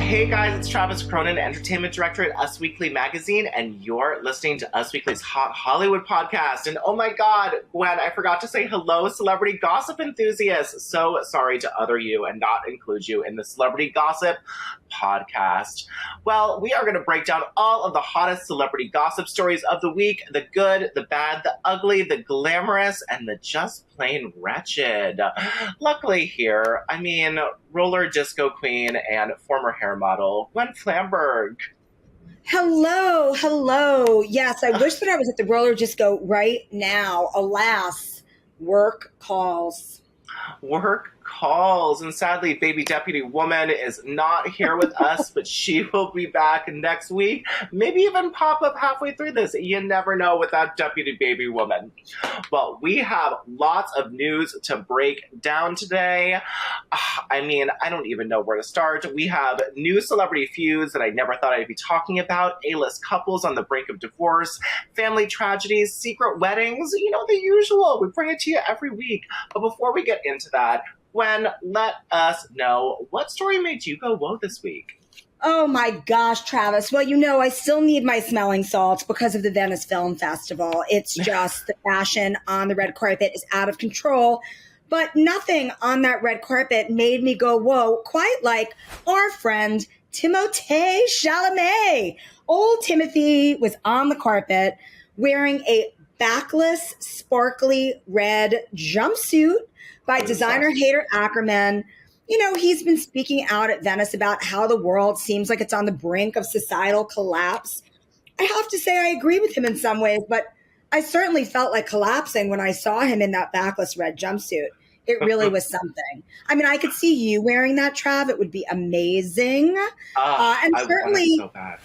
Hey guys, it's Travis Cronin, Entertainment Director at Us Weekly Magazine, and you're listening to Us Weekly's Hot Hollywood podcast. And oh my God, Gwen, I forgot to say hello, celebrity gossip enthusiasts. So sorry to other you and not include you in the celebrity gossip podcast. Well, we are going to break down all of the hottest celebrity gossip stories of the week, the good, the bad, the ugly, the glamorous, and the just plain wretched. Luckily here, roller disco queen and former hair model, Gwen Flamberg. Hello. Yes, I wish that I was at the roller disco right now. Alas, work calls. And sadly, baby deputy woman is not here with us, but she will be back next week. Maybe even pop up halfway through this. You never know with that deputy baby woman. Well, we have lots of news to break down today. I don't even know where to start. We have new celebrity feuds that I never thought I'd be talking about, A-list couples on the brink of divorce, family tragedies, secret weddings, the usual. We bring it to you every week. But before we get into that, Gwen, let us know, what story made you go whoa this week? Oh my gosh, Travis. Well, I still need my smelling salts because of the Venice Film Festival. It's just the fashion on the red carpet is out of control. But nothing on that red carpet made me go whoa, quite like our friend Timothée Chalamet. Old Timothy was on the carpet wearing a backless, sparkly red jumpsuit by designer Hader Ackerman. He's been speaking out at Venice about how the world seems like it's on the brink of societal collapse. I have to say I agree with him in some ways, but I certainly felt like collapsing when I saw him in that backless red jumpsuit. It really was something. I could see you wearing that, Trav. It would be amazing. And certainly, so bad.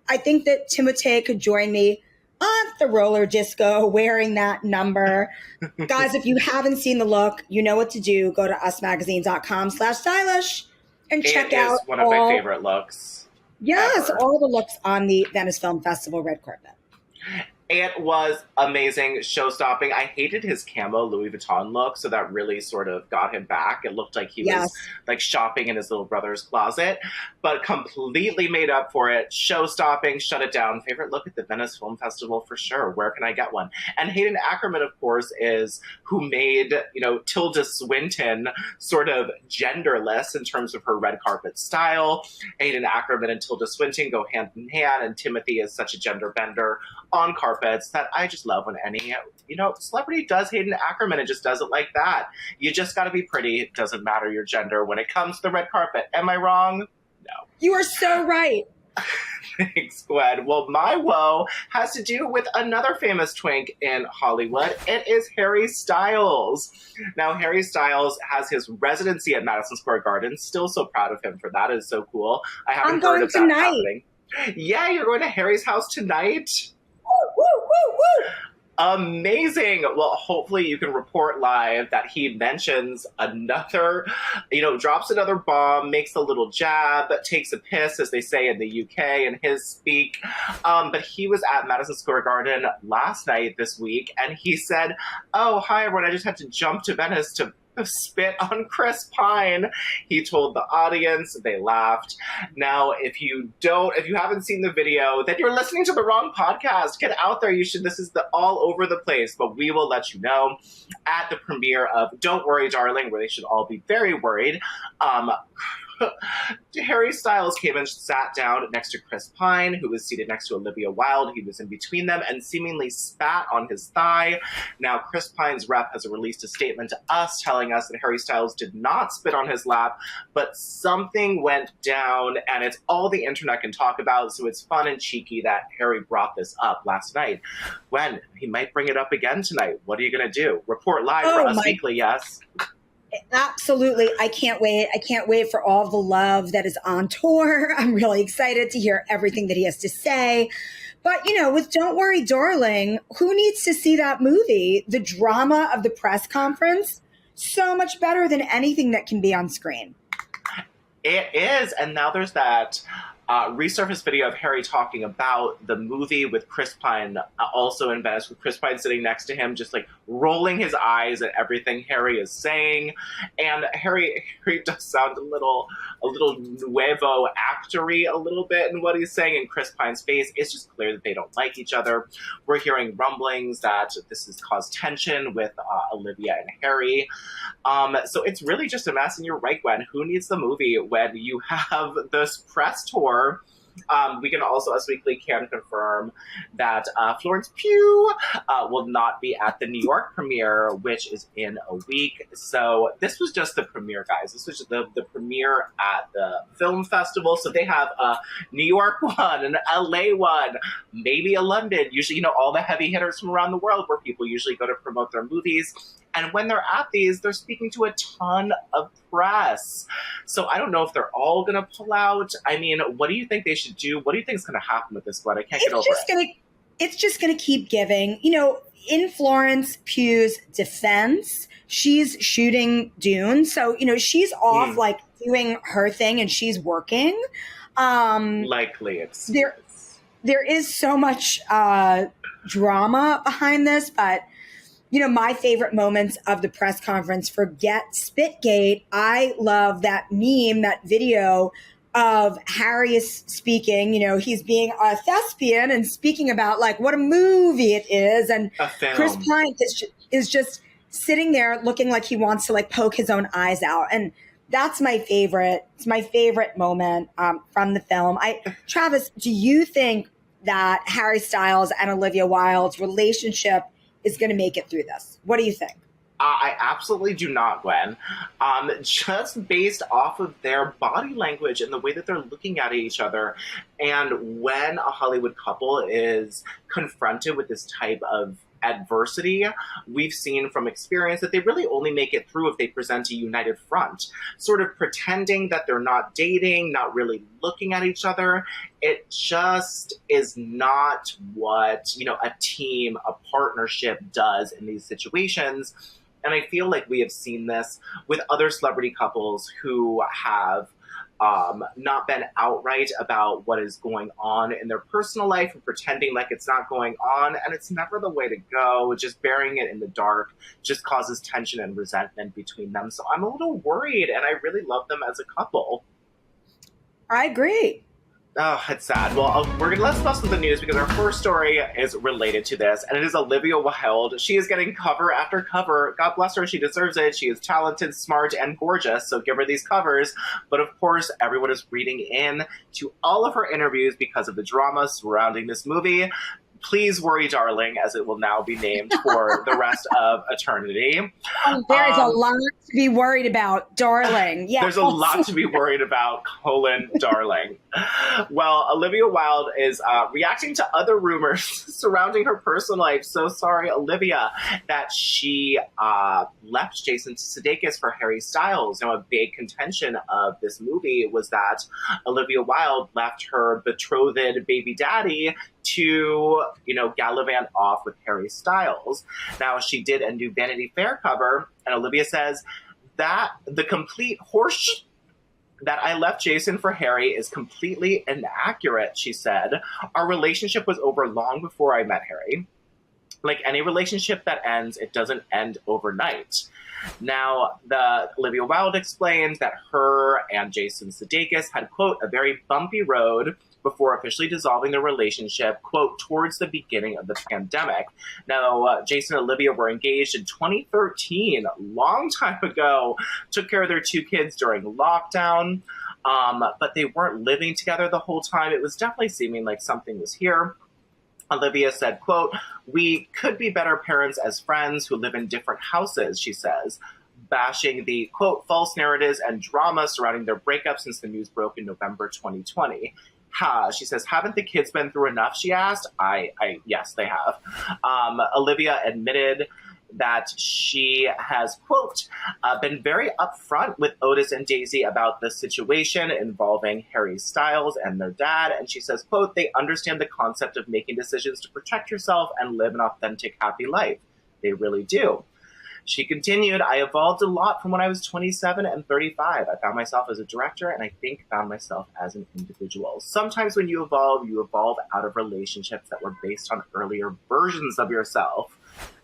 I think that Timothée could join me on the roller disco wearing that number. Guys, if you haven't seen the look, you know what to do. Go to usmagazine.com/stylish and check out one of my favorite looks. Yes, ever. all the looks on the Venice Film Festival red carpet. It was amazing, show-stopping. I hated his camo Louis Vuitton look, so that really sort of got him back. It looked like he was shopping in his little brother's closet, but completely made up for it. Show-stopping, shut it down. Favorite look at the Venice Film Festival for sure. Where can I get one? And Hayden Ackerman, of course, is who made, Tilda Swinton sort of genderless in terms of her red carpet style. Hayden Ackerman and Tilda Swinton go hand in hand, and Timothy is such a gender bender on carpets that I just love when any, celebrity does Hayden Ackerman and just does it like that. You just got to be pretty. It doesn't matter your gender when it comes to the red carpet. Am I wrong? No. You are so right. Thanks, Gwen. Well, my woe has to do with another famous twink in Hollywood. It is Harry Styles. Now, Harry Styles has his residency at Madison Square Garden. Still so proud of him for that. It is so cool. I haven't heard of that happening. Yeah, you're going to Harry's house tonight? Woo, woo, woo. Amazing. Well, hopefully you can report live that he mentions another, drops another bomb, makes a little jab, takes a piss, as they say in the UK in his speak. But he was at Madison Square Garden last night this week, and he said, "Oh, hi everyone, I just had to jump to Venice to spit on Chris Pine." He told the audience, they laughed. Now, if you haven't seen the video, then you're listening to the wrong podcast. Get out there. This is all over the place, but we will let you know at the premiere of Don't Worry, Darling, where they should all be very worried. Harry Styles came and sat down next to Chris Pine, who was seated next to Olivia Wilde. He was in between them and seemingly spat on his thigh. Now, Chris Pine's rep has released a statement to us telling us that Harry Styles did not spit on his lap, but something went down, and it's all the internet can talk about, so it's fun and cheeky that Harry brought this up last night. When he might bring it up again tonight. What are you going to do? Report live for Us Weekly, yes? Absolutely. I can't wait. I can't wait for all the love that is on tour. I'm really excited to hear everything that he has to say. But, with Don't Worry, Darling, who needs to see that movie? The drama of the press conference, so much better than anything that can be on screen. It is. And now there's that resurfaced video of Harry talking about the movie with Chris Pine, also in Venice, with Chris Pine sitting next to him, just like rolling his eyes at everything Harry is saying. And Harry does sound a little nuevo actory a little bit in what he's saying in Chris Pine's face. It's just clear that they don't like each other. We're hearing rumblings that this has caused tension with Olivia and Harry. So it's really just a mess. And you're right, Gwen. Who needs the movie when you have this press tour? We can also, Us Weekly can confirm that Florence Pugh will not be at the New York premiere, which is in a week. So this was just the premiere, guys. This was just the premiere at the film festival. So they have a New York one, an LA one, maybe a London. Usually, all the heavy hitters from around the world where people usually go to promote their movies. And when they're at these, they're speaking to a ton of press. So I don't know if they're all going to pull out. I mean, what do you think they should do? What do you think is going to happen with this one? I can't get over it. It's just going to keep giving. In Florence Pugh's defense, she's shooting Dune. So, she's off like doing her thing and she's working. Likely it's... There is so much drama behind this, but... my favorite moments of the press conference, forget Spitgate. I love that meme, that video of Harry is speaking. He's being a thespian and speaking about like what a movie it is. And Chris Pine is just sitting there looking like he wants to like poke his own eyes out. And that's my favorite. It's my favorite moment from the film. Travis, do you think that Harry Styles and Olivia Wilde's relationship is going to make it through this? What do you think? I absolutely do not, Gwen. Just based off of their body language and the way that they're looking at each other. And when a Hollywood couple is confronted with this type of adversity, we've seen from experience that they really only make it through if they present a united front. Sort of pretending that they're not dating, not really looking at each other. It just is not what, a team, a partnership does in these situations. And I feel like we have seen this with other celebrity couples who have not been outright about what is going on in their personal life and pretending like it's not going on. And it's never the way to go. Just burying it in the dark just causes tension and resentment between them. So I'm a little worried, and I really love them as a couple. I agree. Oh, it's sad. Well, let's bust with the news because our first story is related to this, and it is Olivia Wilde. She is getting cover after cover. God bless her. She deserves it. She is talented, smart, and gorgeous, so give her these covers. But of course, everyone is reading in to all of her interviews because of the drama surrounding this movie. Please worry, darling, as it will now be named for the rest of eternity. There is a lot to be worried about, darling. Yes. There's a lot to be worried about, darling. Well, Olivia Wilde is reacting to other rumors surrounding her personal life. So sorry, Olivia, that she left Jason Sudeikis for Harry Styles. Now, a big contention of this movie was that Olivia Wilde left her betrothed baby daddy to, gallivant off with Harry Styles. Now, she did a new Vanity Fair cover, and Olivia says that the complete horse that I left Jason for Harry is completely inaccurate, she said. Our relationship was over long before I met Harry. Like any relationship that ends, it doesn't end overnight. Now, Olivia Wilde explains that her and Jason Sudeikis had, quote, a very bumpy road before officially dissolving their relationship, quote, towards the beginning of the pandemic. Now, Jason and Olivia were engaged in 2013, a long time ago, took care of their 2 kids during lockdown, but they weren't living together the whole time. It was definitely seeming like something was here. Olivia said, quote, we could be better parents as friends who live in different houses, she says, bashing the, quote, false narratives and drama surrounding their breakup since the news broke in November 2020. She says, haven't the kids been through enough, she asked. Yes, they have. Olivia admitted that she has, quote, been very upfront with Otis and Daisy about the situation involving Harry Styles and their dad. And she says, quote, they understand the concept of making decisions to protect yourself and live an authentic, happy life. They really do. She continued, I evolved a lot from when I was 27 and 35. I found myself as a director and I think found myself as an individual. Sometimes when you evolve out of relationships that were based on earlier versions of yourself.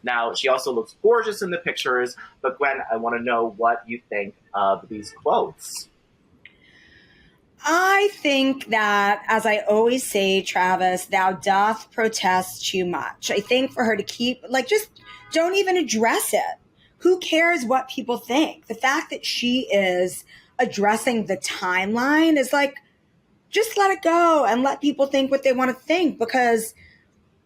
Now, she also looks gorgeous in the pictures, but Gwen, I want to know what you think of these quotes. I think that, as I always say, Travis, thou doth protest too much. I think for her to keep, just don't even address it. Who cares what people think? The fact that she is addressing the timeline is just let it go and let people think what they want to think, because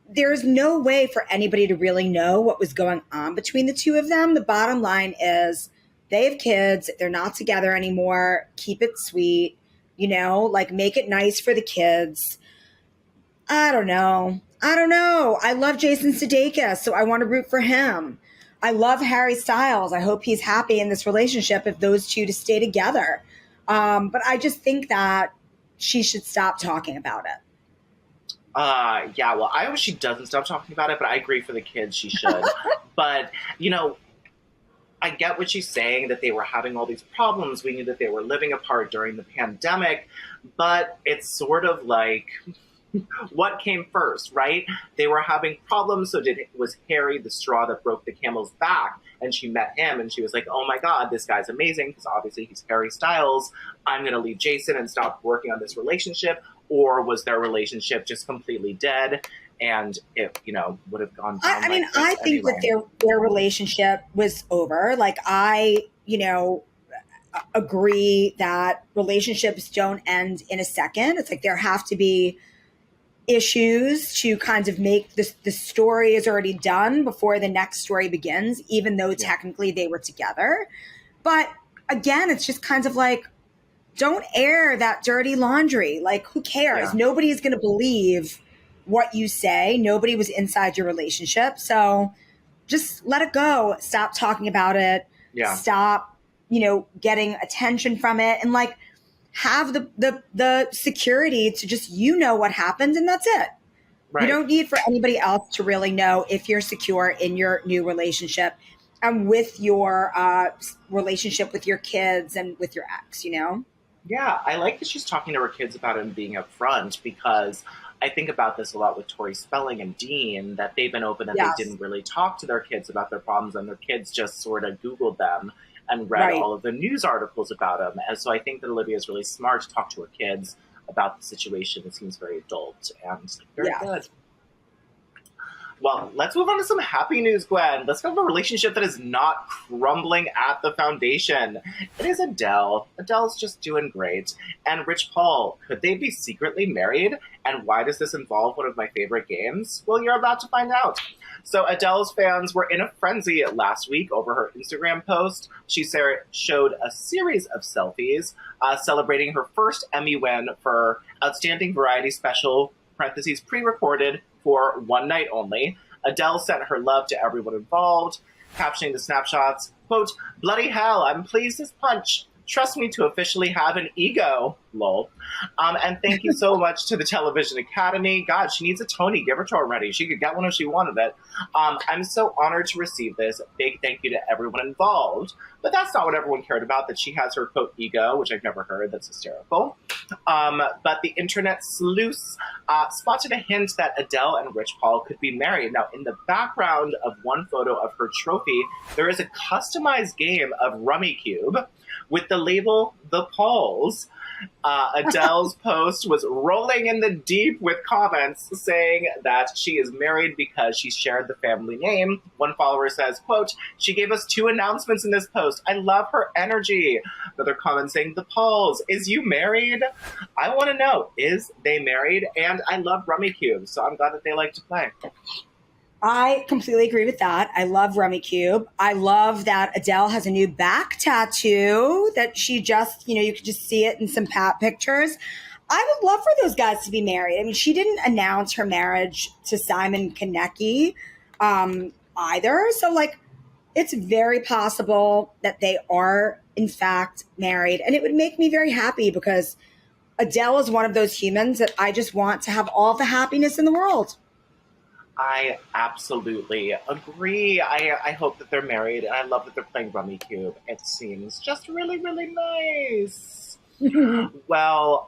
there's no way for anybody to really know what was going on between the two of them. The bottom line is they have kids. They're not together anymore. Keep it sweet, make it nice for the kids. I don't know. I love Jason Sudeikis, so I want to root for him. I love Harry Styles. I hope he's happy in this relationship if those two to stay together. But I just think that she should stop talking about it. Yeah, well, I hope she doesn't stop talking about it, but I agree for the kids she should. But, I get what she's saying, that they were having all these problems. We knew that they were living apart during the pandemic, but it's sort of like, what came first, right? They were having problems, so was Harry the straw that broke the camel's back? And she met him, and she was like, oh my God, this guy's amazing, because obviously he's Harry Styles. I'm going to leave Jason and stop working on this relationship. Or was their relationship just completely dead? And it, would have gone down. I think that their relationship was over. I agree that relationships don't end in a second. It's there have to be issues to kind of make the story is already done before the next story begins, even though technically they were together. But again, it's just kind of don't air that dirty laundry. Who cares? Yeah. Nobody's going to believe what you say. Nobody was inside your relationship. So just let it go. Stop talking about it. Yeah. Stop, getting attention from it. And have the security to just, what happened, and that's it. Right. You don't need for anybody else to really know if you're secure in your new relationship and with your relationship with your kids and with your ex, Yeah, I like that she's talking to her kids about it and being upfront, because I think about this a lot with Tori Spelling and Dean, that they've been open and they didn't really talk to their kids about their problems, and their kids just sort of Googled them and read all of the news articles about them. And so I think that Olivia is really smart to talk to her kids about the situation. It seems very adult and very good. Well, let's move on to some happy news, Gwen. Let's talk about a relationship that is not crumbling at the foundation. It is Adele. Adele's just doing great. And Rich Paul, could they be secretly married? And why does this involve one of my favorite games? Well, you're about to find out. So Adele's fans were in a frenzy last week over her Instagram post. She showed a series of selfies celebrating her first Emmy win for Outstanding Variety Special, parentheses, pre-recorded, for one night only. Adele sent her love to everyone involved, captioning the snapshots, quote, bloody hell, I'm pleased as punch. Trust me to officially have an ego, lol. And thank you so much to the Television Academy. God, she needs a Tony. Give her to her already. She could get one if she wanted it. I'm so honored to receive this. Big thank you to everyone involved. But that's not what everyone cared about, that she has her, quote, ego, which I've never heard. That's hysterical. But the internet sleuths spotted a hint that Adele and Rich Paul could be married. Now, in the background of one photo of her trophy, there is a customized game of Rummy Cube with the label The Pauls. Adele's post was rolling in the deep with comments saying that she is married because she shared the family name. One follower says, quote, she gave us 2 announcements in this post. I love her energy. Another comment saying, the Pauls, is you married? I want to know, is they married? And I love Rummy Cube, so I'm glad that they like to play. I completely agree with that. I love Rummy Cube. I love that Adele has a new back tattoo that she just, you could just see it in some pictures. I would love for those guys to be married. I mean, she didn't announce her marriage to Simon Konecki either. So, it's very possible that they are, in fact, married. And it would make me very happy because Adele is one of those humans that I just want to have all the happiness in the world. I absolutely agree. I hope that they're married, and I love that they're playing Rummy Cube. It seems just really, really nice. Well,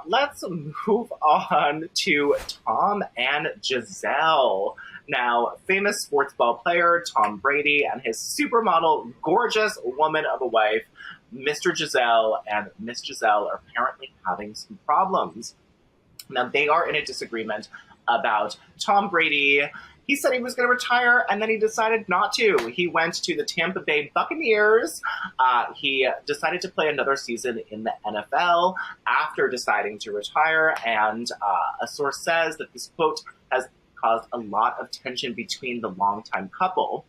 let's move on to Tom and Gisele. Now, famous sports ball player Tom Brady and his supermodel, gorgeous woman of a wife, Mr. Gisele and Miss Gisele, are apparently having some problems. Now, they are in a disagreement about Tom Brady. He said he was going to retire, and then he decided not to. He went to the Tampa Bay Buccaneers. He decided to play another season in the NFL after deciding to retire, and a source says that this quote has caused a lot of tension between the longtime couple.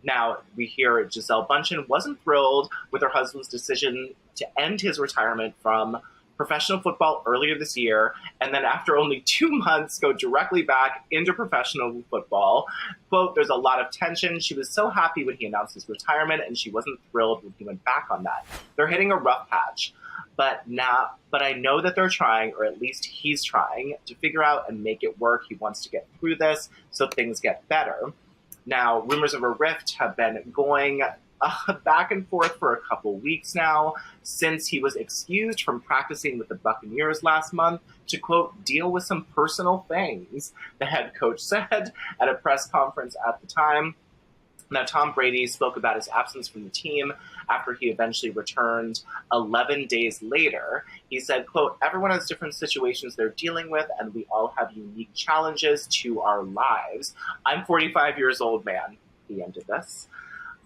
Now, we hear Gisele Bündchen wasn't thrilled with her husband's decision to end his retirement from professional football earlier this year, and then after only 2 months go directly back into professional football. Quote, there's a lot of tension. She was so happy when he announced his retirement, and she wasn't thrilled when he went back on that. They're hitting a rough patch. But I know that they're trying, or at least he's trying, to figure out and make it work. He wants to get through this so things get better. Now, rumors of a rift have been going back and forth for a couple weeks now, since he was excused from practicing with the Buccaneers last month to, quote, deal with some personal things, the head coach said at a press conference at the time. Now, Tom Brady spoke about his absence from the team after he eventually returned 11 days later. He said, quote, everyone has different situations they're dealing with, and we all have unique challenges to our lives. I'm 45 years old, man. He ended this.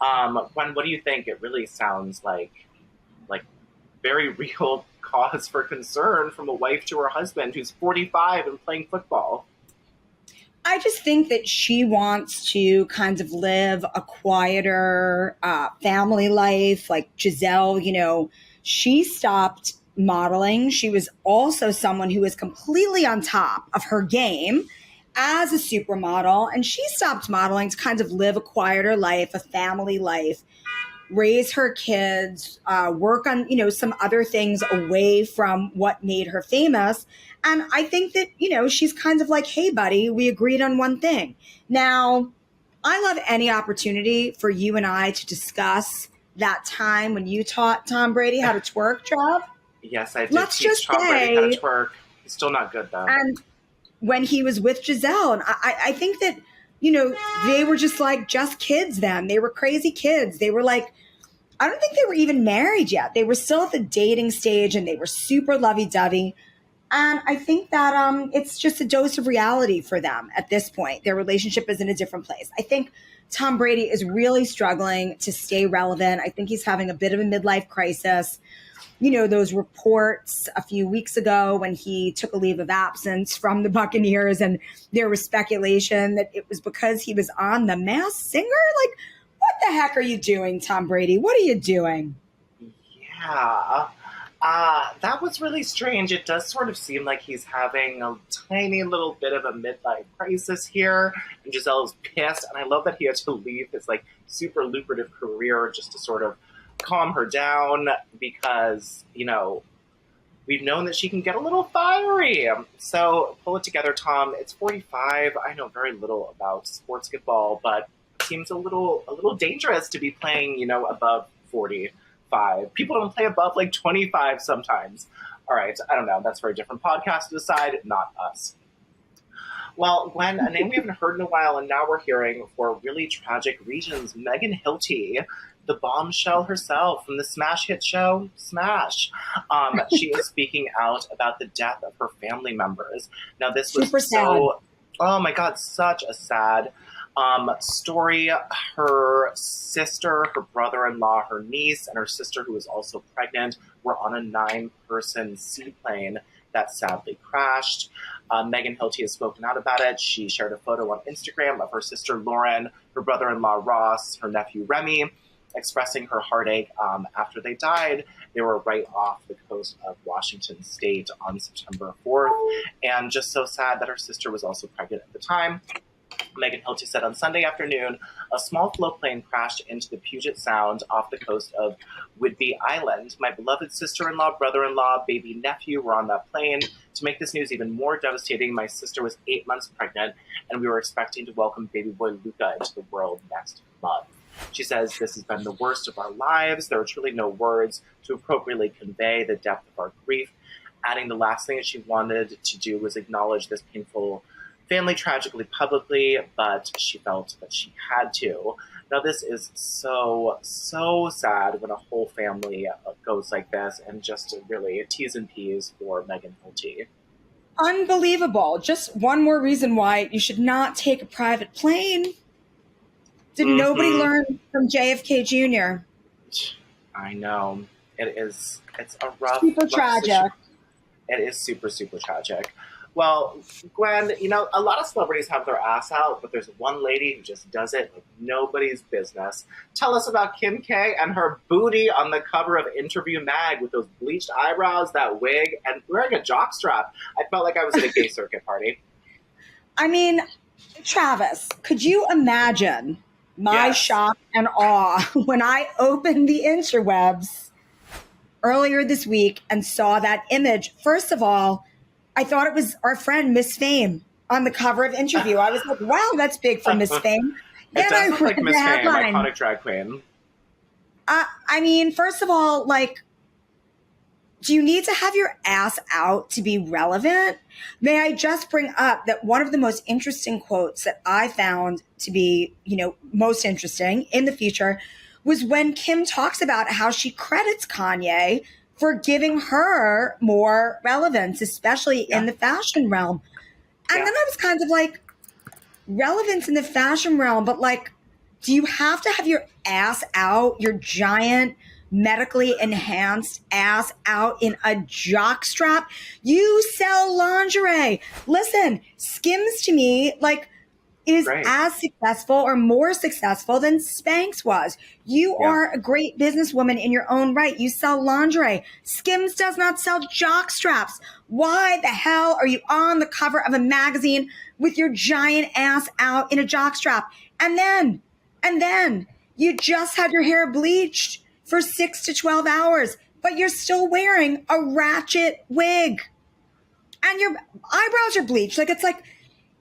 Gwen, what do you think? It really sounds like very real cause for concern from a wife to her husband who's 45 and playing football. I just think that she wants to kind of live a quieter family life. Like Gisele, she stopped modeling. She was also someone who was completely on top of her game as a supermodel, and she stopped modeling to kind of live a quieter life, a family life, raise her kids, work on, some other things away from what made her famous. And I think that, she's kind of like, hey, buddy, we agreed on one thing. Now, I love any opportunity for you and I to discuss that time when you taught Tom Brady how to twerk, Trav. Yes, I did teach Tom Brady how to twerk. He's still not good, though. And when he was with Gisele, and I think that, they were just kids then. They were crazy kids. They were like, I don't think they were even married yet. They were still at the dating stage, and they were super lovey-dovey. And I think that it's just a dose of reality for them at this point. Their relationship is in a different place. I think Tom Brady is really struggling to stay relevant. I think he's having a bit of a midlife crisis. Those reports a few weeks ago when he took a leave of absence from the Buccaneers, and there was speculation that it was because he was on The Masked Singer. Like, what the heck are you doing, Tom Brady? What are you doing? Yeah. That was really strange. It does sort of seem like he's having a tiny little bit of a midlife crisis here, and Gisele's pissed, and I love that he had to leave his super lucrative career just to sort of calm her down, because, we've known that she can get a little fiery. So pull it together, Tom. It's 45. I know very little about sportsball, but it seems a little dangerous to be playing, above 45. People don't play above 25 sometimes. All right, I don't know. That's for a different podcast to decide, not us. Well, Gwen, a name we haven't heard in a while, and now we're hearing for really tragic reasons. Megan Hilty, the bombshell herself from the smash hit show Smash. She is speaking out about the death of her family members. Now, this was super sad. Oh my God, such a sad story. Her sister, her brother-in-law, her niece, and her sister, who was also pregnant, were on a 9-person seaplane that sadly crashed. Megan Hilty has spoken out about it. She shared a photo on Instagram of her sister Lauren, her brother-in-law Ross, her nephew Remy, expressing her heartache after they died. They were right off the coast of Washington State on September 4th, and just so sad that her sister was also pregnant at the time. Megan Hilty said on Sunday afternoon, a small float plane crashed into the Puget Sound off the coast of Whidbey Island. My beloved sister-in-law, brother-in-law, baby nephew were on that plane. To make this news even more devastating, my sister was 8 months pregnant, and we were expecting to welcome baby boy Luca into the world next month. She says, this has been the worst of our lives. There are truly no words to appropriately convey the depth of our grief. Adding the last thing that she wanted to do was acknowledge this painful family tragically publicly, but she felt that she had to. Now, this is so, so sad when a whole family goes like this, and just really a T's and P's for Megan Hilty. Unbelievable. Just one more reason why you should not take a private plane. Did nobody learn from JFK Jr.? I know. It's a rough... Super tragic. It is super, super tragic. Well, Gwen, you know, a lot of celebrities have their ass out, but there's one lady who just does it like nobody's business. Tell us about Kim K and her booty on the cover of Interview Mag with those bleached eyebrows, that wig, and wearing a jockstrap. I felt like I was at a gay circuit party. I mean, Travis, could you imagine my shock and awe when I opened the interwebs earlier this week and saw that image? First of all, I thought it was our friend Miss Fame on the cover of Interview. I was like, wow, that's big for Miss Fame. It does look like Miss Fame, iconic drag queen. I mean, first of all, like, do you need to have your ass out to be relevant? May I just bring up that one of the most interesting quotes that I found to be, you know, most interesting in the feature was when Kim talks about how she credits Kanye for giving her more relevance, especially in the fashion realm. And then I was kind of like, relevance in the fashion realm, but like, do you have to have your ass out, your giant medically enhanced ass out in a jockstrap? You sell lingerie. Listen, Skims to me, like, is as successful or more successful than Spanx was. You are a great businesswoman in your own right. You sell lingerie. Skims does not sell jock straps. Why the hell are you on the cover of a magazine with your giant ass out in a jock strap? And then you just had your hair bleached for 6 to 12 hours, but you're still wearing a ratchet wig. And your eyebrows are bleached. Like, it's like,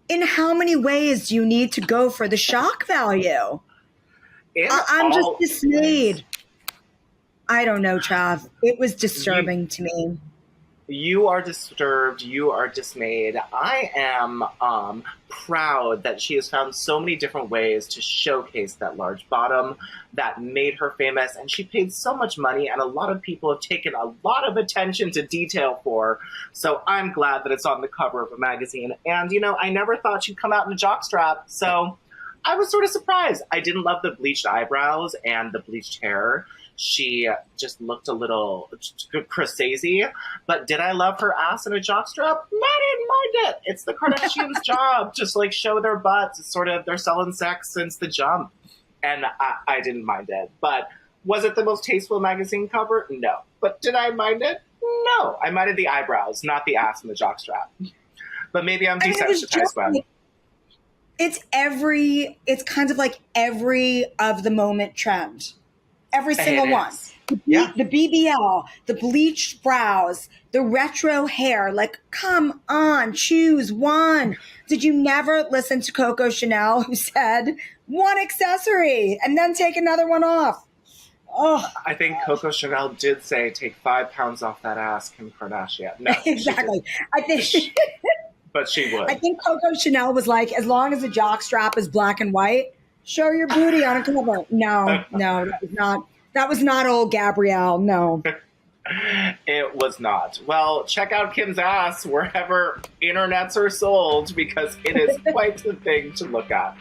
in how many ways do you need to go for the shock value? I'm just dismayed. I don't know, Trav. It was disturbing to me. You are disturbed. You are dismayed. I am proud that she has found so many different ways to showcase that large bottom that made her famous. And she paid so much money, and a lot of people have taken a lot of attention to detail for. So I'm glad that it's on the cover of a magazine. And, you know, I never thought she'd come out in a jockstrap. So I was sort of surprised. I didn't love the bleached eyebrows and the bleached hair. She just looked a little crazy. But did I love her ass in a jockstrap? No, I didn't mind it. It's the Kardashians' job. Just like show their butts. It's sort of, they're selling sex since the jump. And I didn't mind it. But was it the most tasteful magazine cover? No. But did I mind it? No. I minded the eyebrows, not the ass in the jockstrap. But maybe I'm desensitized by it. It's kind of like every of the moment trend. Every single one. The BBL, the bleached brows, the retro hair. Like, come on, choose one. Did you never listen to Coco Chanel, who said one accessory and then take another one off? Oh, I think Coco Chanel did say, take 5 pounds off that ass, Kim Kardashian. No, exactly. I think... But she would. I think Coco Chanel was like, as long as the jock strap is black and white, show your booty on a cover. No, that was not old Gabrielle. No. It was not. Well, check out Kim's ass wherever internets are sold, because it is quite the thing to look at.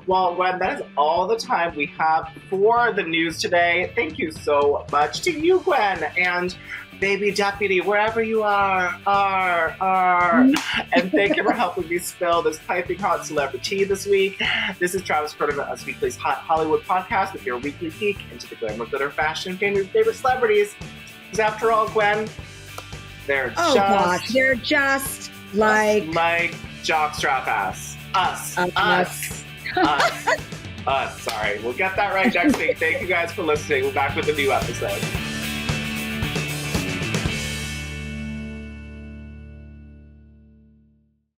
Well, Gwen, that is all the time we have for the news today. Thank you so much to you, Gwen, and baby deputy, wherever you are. And thank you for helping me spill this piping hot celebrity this week. This is Travis Ferdinand of Us Weekly's Hot Hollywood podcast with your weekly peek into the glamour, glitter, fashion, and your favorite celebrities. Because after all, Gwen, they're just like jockstrap ass. Us. Sorry. We'll get that right next week. Thank you guys for listening. We're back with a new episode.